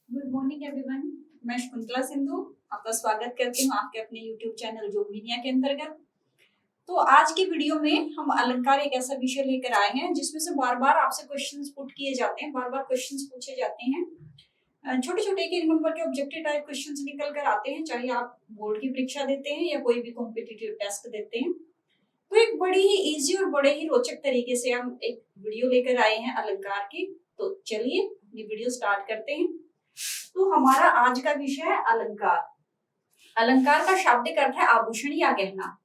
Good morning everyone. मैं शकुंतला सिंधु आपका स्वागत करती हूँ आपके अपने यूट्यूब चैनल जोगविनिया के अंतर्गत। तो आज की वीडियो में हम अलंकार एक ऐसा विषय लेकर आए हैं जिसमें से बार बार आपसे क्वेश्चंस पुट किए जाते हैं, बार बार क्वेश्चंस पूछे जाते हैं। छोटे छोटे एक नंबर के ऑब्जेक्टिव टाइप क्वेश्चंस निकल कर आते हैं, चाहे आप बोर्ड की परीक्षा देते हैं या कोई भी कॉम्पिटिटिव टेस्ट देते हैं। तो एक बड़ी ही इजी और बड़े ही रोचक तरीके से हम एक वीडियो लेकर आए हैं अलंकार की। तो चलिए ये वीडियो स्टार्ट करते हैं। तो हमारा आज का विषय है अलंकार। अलंकार का शाब्दिक अर्थ है आभूषण या गहना।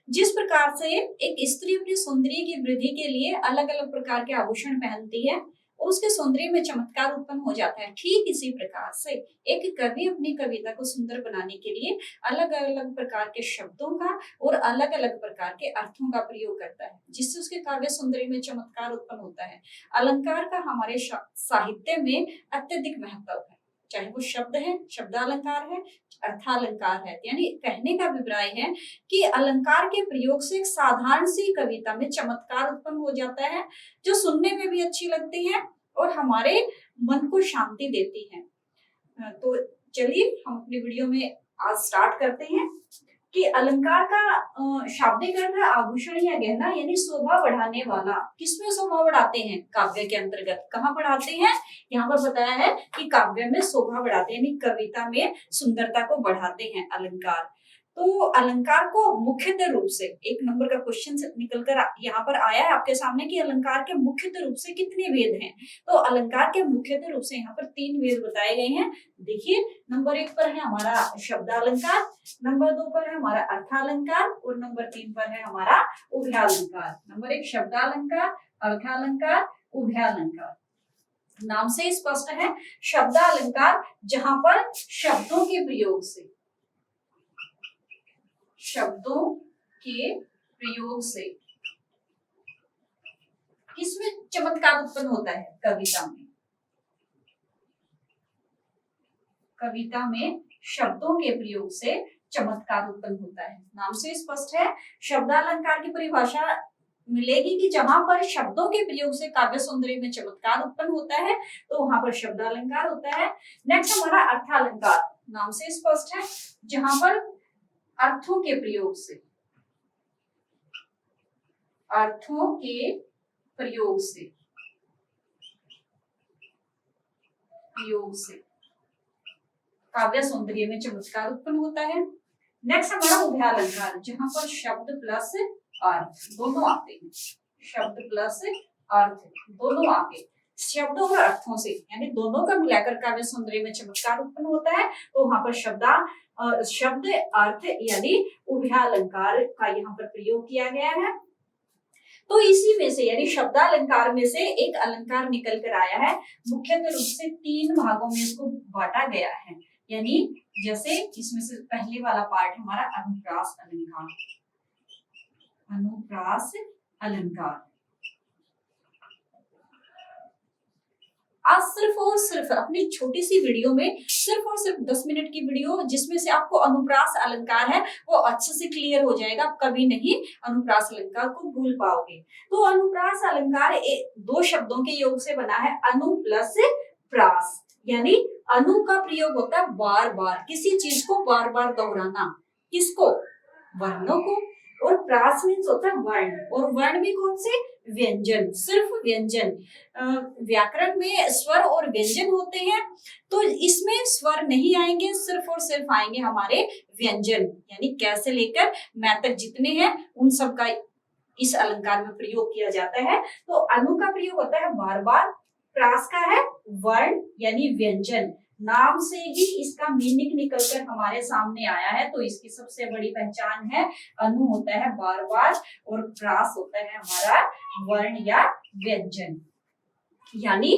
जिस प्रकार से एक स्त्री अपनी सौंदर्य की वृद्धि के लिए अलग अलग प्रकार के आभूषण पहनती है और उसके सौंदर्य में चमत्कार उत्पन्न हो जाता है, ठीक इसी प्रकार से एक कवि अपनी कविता को सुंदर बनाने के लिए अलग अलग प्रकार के शब्दों का और अलग अलग प्रकार के अर्थों का प्रयोग करता है, जिससे उसके काव्य सौंदर्य में चमत्कार उत्पन्न होता है। अलंकार का हमारे साहित्य में अत्यधिक महत्व है, चाहे वो शब्द है, शब्दालंकार है, अर्थालंकार है। यानी कहने का अभिप्राय है कि अलंकार के प्रयोग से एक साधारण सी कविता में चमत्कार उत्पन्न हो जाता है, जो सुनने में भी अच्छी लगती है और हमारे मन को शांति देती है। तो चलिए हम अपनी वीडियो में आज स्टार्ट करते हैं कि अलंकार का शाब्दिक अर्थ है आभूषण या गहना, यानी शोभा बढ़ाने वाला। किसमें शोभा बढ़ाते हैं? काव्य के अंतर्गत। कहाँ बढ़ाते हैं? यहाँ पर बताया है कि काव्य में शोभा बढ़ाते हैं, यानी कविता में सुंदरता को बढ़ाते हैं अलंकार। तो अलंकार को मुख्यतः रूप से एक नंबर का क्वेश्चन निकलकर यहाँ पर आया है आपके सामने कि अलंकार के मुख्यतः रूप से कितने वेद हैं। तो अलंकार के मुख्यतः रूप से यहाँ पर 3 वेद बताए गए हैं। देखिए, नंबर 1 पर है हमारा शब्दालंकार, नंबर 2 पर है हमारा अर्थालंकार और नंबर 3 पर है हमारा उभयालंकार। नंबर 1 शब्दालंकार, अर्थालंकार, उभयालंकार। नाम से स्पष्ट है शब्दालंकार, जहां पर शब्दों के प्रयोग से किसमें चमत्कार उत्पन्न होता है? कविता में शब्दों के प्रयोग से चमत्कार उत्पन्न होता है। नाम से स्पष्ट है। शब्दालंकार की परिभाषा मिलेगी कि जहां पर शब्दों के प्रयोग से काव्य सौंदर्य में चमत्कार उत्पन्न होता है तो वहां पर शब्दालंकार होता है। नेक्स्ट हमारा अर्थालंकार। नाम से स्पष्ट है, जहां पर अर्थों के प्रयोग से काव्य सौंदर्य में चमत्कार उत्पन्न होता है। नेक्स्ट हमारा उभयालंकार, जहां पर शब्द प्लस अर्थ दोनों आते हैं। शब्द प्लस अर्थ दोनों आते, शब्द और अर्थों से, यानी दोनों का मिलाकर काव्य सौंदर्य में चमत्कार उत्पन्न होता है। तो वहां पर शब्द अर्थ यानी उभयालंकार का यहाँ पर प्रयोग किया गया है। तो इसी में से यानी शब्दालंकार में से एक अलंकार निकल कर आया है। मुख्यतः रूप से 3 भागों में इसको बांटा गया है। यानी जैसे इसमें से पहले वाला पार्ट हमारा अनुप्रास अलंकार। आज सिर्फ और सिर्फ अपनी छोटी सी वीडियो में सिर्फ और सिर्फ 10 मिनट की वीडियो, जिसमें से आपको अनुप्रास अलंकार है वो अच्छे से क्लियर हो जाएगा। आप कभी नहीं अनुप्रास अलंकार को भूल पाओगे। तो अनुप्रास अलंकार 2 शब्दों के योग से बना है, अनु प्लस प्रास। यानी अनु का प्रयोग होता है बार बार, किसी चीज को बार बार दोहराना। किसको? वर्णों को। और प्रास मीन्स होता है वर्ण, और वर्ण भी कौन से? व्यंजन, सिर्फ व्यंजन। व्याकरण में स्वर और व्यंजन होते हैं, तो इसमें स्वर नहीं आएंगे, सिर्फ और सिर्फ आएंगे हमारे व्यंजन। यानी कैसे लेकर मैं तक जितने हैं उन सब का इस अलंकार में प्रयोग किया जाता है। तो अनु का प्रयोग होता है बार बार, प्रास का है वर्ण यानी व्यंजन। नाम से ही इसका मीनिंग निकलकर हमारे सामने आया है। तो इसकी सबसे बड़ी पहचान है अनु होता है बार बार और प्रास होता है हमारा वर्ण या व्यंजन। यानी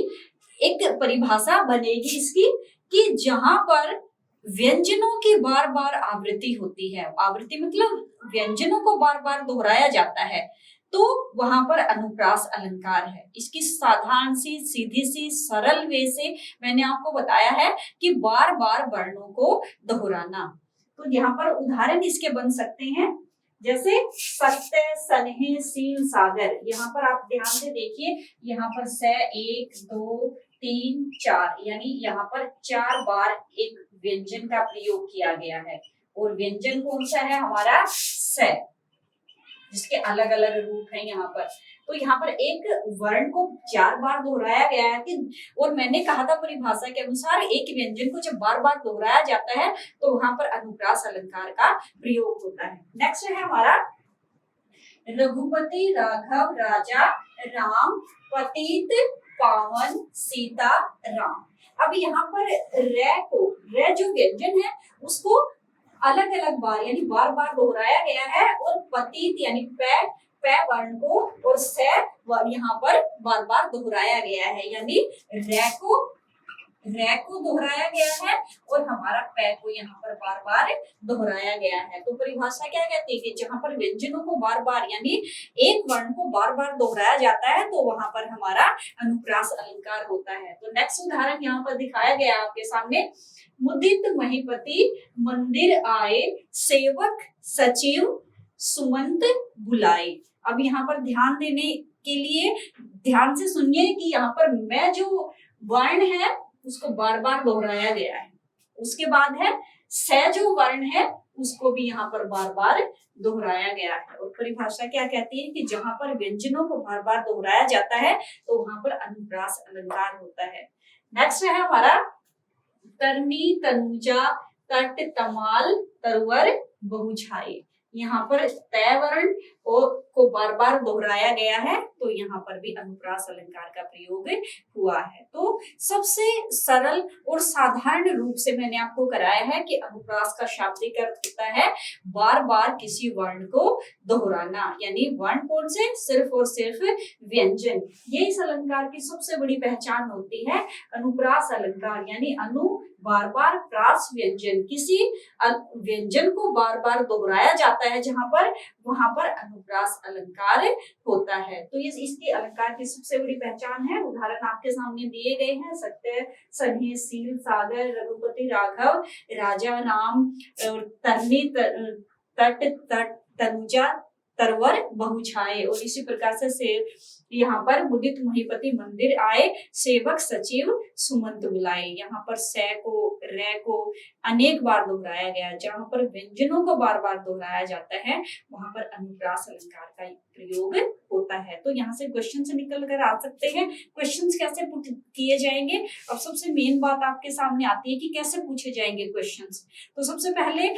एक परिभाषा बनेगी इसकी कि जहां पर व्यंजनों की बार बार आवृत्ति होती है, आवृत्ति मतलब व्यंजनों को बार बार दोहराया जाता है, तो वहां पर अनुप्रास अलंकार है। इसकी साधारण सी सीधी सी सरल वे से मैंने आपको बताया है कि बार बार वर्णों को दोहराना। तो यहाँ पर उदाहरण इसके बन सकते हैं, जैसे सत्य, स्नेह, सील, सागर। यहाँ पर आप ध्यान से देखिए, यहाँ पर से 1 2 3 4, यानी यहाँ पर 4 बार एक व्यंजन का प्रयोग किया गया है। और व्यंजन कौन सा है हमारा? स, जिसके अलग अलग रूप हैं यहाँ पर। तो यहाँ पर एक वर्ण को 4 बार दोहराया गया है कि, और मैंने कहा था परिभाषा के अनुसार एक व्यंजन को जब बार बार दोहराया जाता है तो वहां पर अनुप्रास अलंकार का प्रयोग होता है। नेक्स्ट है हमारा रघुपति राघव राजा राम पतित पावन सीता राम। अब यहाँ पर रे जो व्यंजन है उसको अलग अलग बार यानी बार बार दोहराया गया है, और पतित यानी पै वर्ण को और स यहाँ पर बार बार दोहराया गया है, यानी रे को दोहराया गया है और हमारा पै को यहाँ पर बार बार दोहराया गया है। तो परिभाषा क्या कहती है कि जहां पर व्यंजनों को बार बार यानी एक वर्ण को बार बार दोहराया जाता है तो वहां पर हमारा अनुप्रास अलंकार होता है। तो नेक्स्ट उदाहरण यहाँ पर दिखाया गया आपके सामने। मुदित महीपति मंदिर आए, सेवक सचिव सुमंत बुलाए। अब यहाँ पर ध्यान देने के लिए ध्यान से सुनिए कि यहाँ पर मैं जो वर्ण है उसको बार बार दोहराया गया है। उसके बाद है स जो वर्ण है उसको भी यहाँ पर बार बार दोहराया गया है। और परिभाषा क्या कहती है कि जहां पर व्यंजनों को बार बार दोहराया जाता है तो वहां पर अनुप्रास अलंकार होता है। नेक्स्ट है हमारा तरनी तनुजा तट तमाल तरवर बहुछाई। यहाँ पर तय वर्ण को बार बार दोहराया गया है तो यहाँ पर भी अनुप्रास अलंकार का प्रयोग हुआ है। तो सबसे सरल और साधारण रूप से मैंने आपको कराया है कि अनुप्रास का शाब्दिक अर्थ होता है बार बार किसी वर्ण को दोहराना, यानी वर्ण कौन से? सिर्फ और सिर्फ व्यंजन। ये इस अलंकार की सबसे बड़ी पहचान होती है। अनुप्रास अलंकार यानी अनु बार बार प्रास व्यंजन, किसी व्यंजन को बार बार दोहराया जाता है जहां पर वहां पर अनुप्रास अलंकार होता है। तो ये इसकी अलंकार की सबसे बड़ी पहचान है। उदाहरण आपके सामने दिए गए हैं। सत्य सन्हे सील सागर रघुपति राघव राजा राम तरनी तट तनुजा तरवर बहुछाए। और इसी प्रकार से यहाँ पर मुदित महीपति मंदिर आए, सेवक सचिव सुमंत बुलाए। यहाँ पर से को रे को अनेक बार दोहराया गया। जहाँ पर व्यंजनों को बार बार दोहराया जाता है वहां पर अनुप्रास अलंकार का प्रयोग होता है। तो यहाँ से क्वेश्चन से निकल कर आ सकते हैं। क्वेश्चंस कैसे किए जाएंगे? अब सबसे मेन बात आपके सामने आती है कि कैसे पूछे जाएंगे क्वेश्चंस। तो सबसे पहले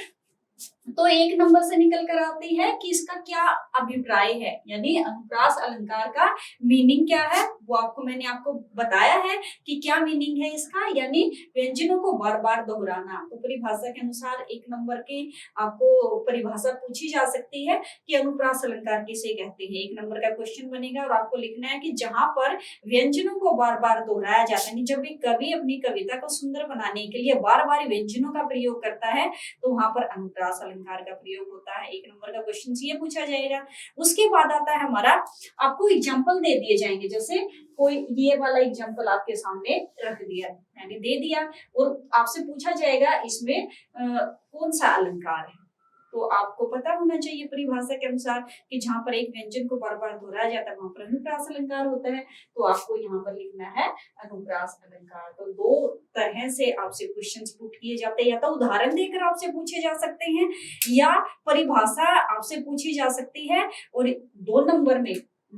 तो 1 नंबर से निकल कर आती है कि इसका क्या अभिप्राय है, यानी अनुप्रास अलंकार का मीनिंग क्या है वो मैंने आपको बताया है कि क्या मीनिंग है इसका, यानी व्यंजनों को बार बार दोहराना। तो परिभाषा के अनुसार 1 नंबर की आपको परिभाषा पूछी जा सकती है कि अनुप्रास अलंकार किसे कहते हैं। 1 नंबर का क्वेश्चन बनेगा और आपको लिखना है कि जहां पर व्यंजनों को बार बार दोहराया जाता है, जब भी कवि अपनी कविता को सुंदर बनाने के लिए बार बार व्यंजनों का प्रयोग करता है तो वहां पर अनुप्रास अलंकार का प्रयोग होता है। 1 नंबर का क्वेश्चन ये पूछा जाएगा। उसके बाद आता है हमारा, आपको एग्जांपल दे दिए जाएंगे। जैसे कोई ये वाला एग्जांपल आपके सामने रख दिया, यानी दे दिया, और आपसे पूछा जाएगा इसमें कौन सा अलंकार है। तो आपको पता होना चाहिए परिभाषा के अनुसार कि जहां पर एक व्यंजन को बार बार दोहराया जाता है वहां पर अनुप्रास अलंकार होता है। तो आपको यहाँ पर लिखना है अनुप्रास अलंकार। तो 2 तरह से आपसे क्वेश्चंस पुट किए जाते हैं, या तो उदाहरण देकर आपसे पूछे जा सकते हैं या परिभाषा आपसे पूछी जा सकती है। और 2 नंबर में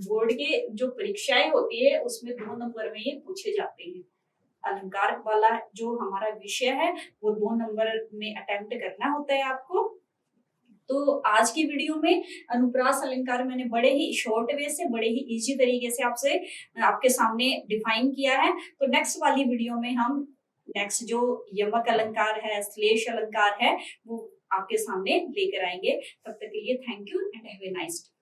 बोर्ड के जो परीक्षाएं होती है उसमें 2 नंबर में ये पूछे जाते हैं। अलंकार वाला जो हमारा विषय है वो 2 नंबर में अटेम्प्ट करना होता है आपको। तो आज की वीडियो में अनुप्रास अलंकार मैंने बड़े ही शॉर्ट वे से, बड़े ही इजी तरीके से आपके सामने डिफाइन किया है। तो नेक्स्ट वाली वीडियो में हम नेक्स्ट जो यमक अलंकार है, श्लेष अलंकार है, वो आपके सामने लेकर आएंगे। तब तक के लिए thank you and have a nice day.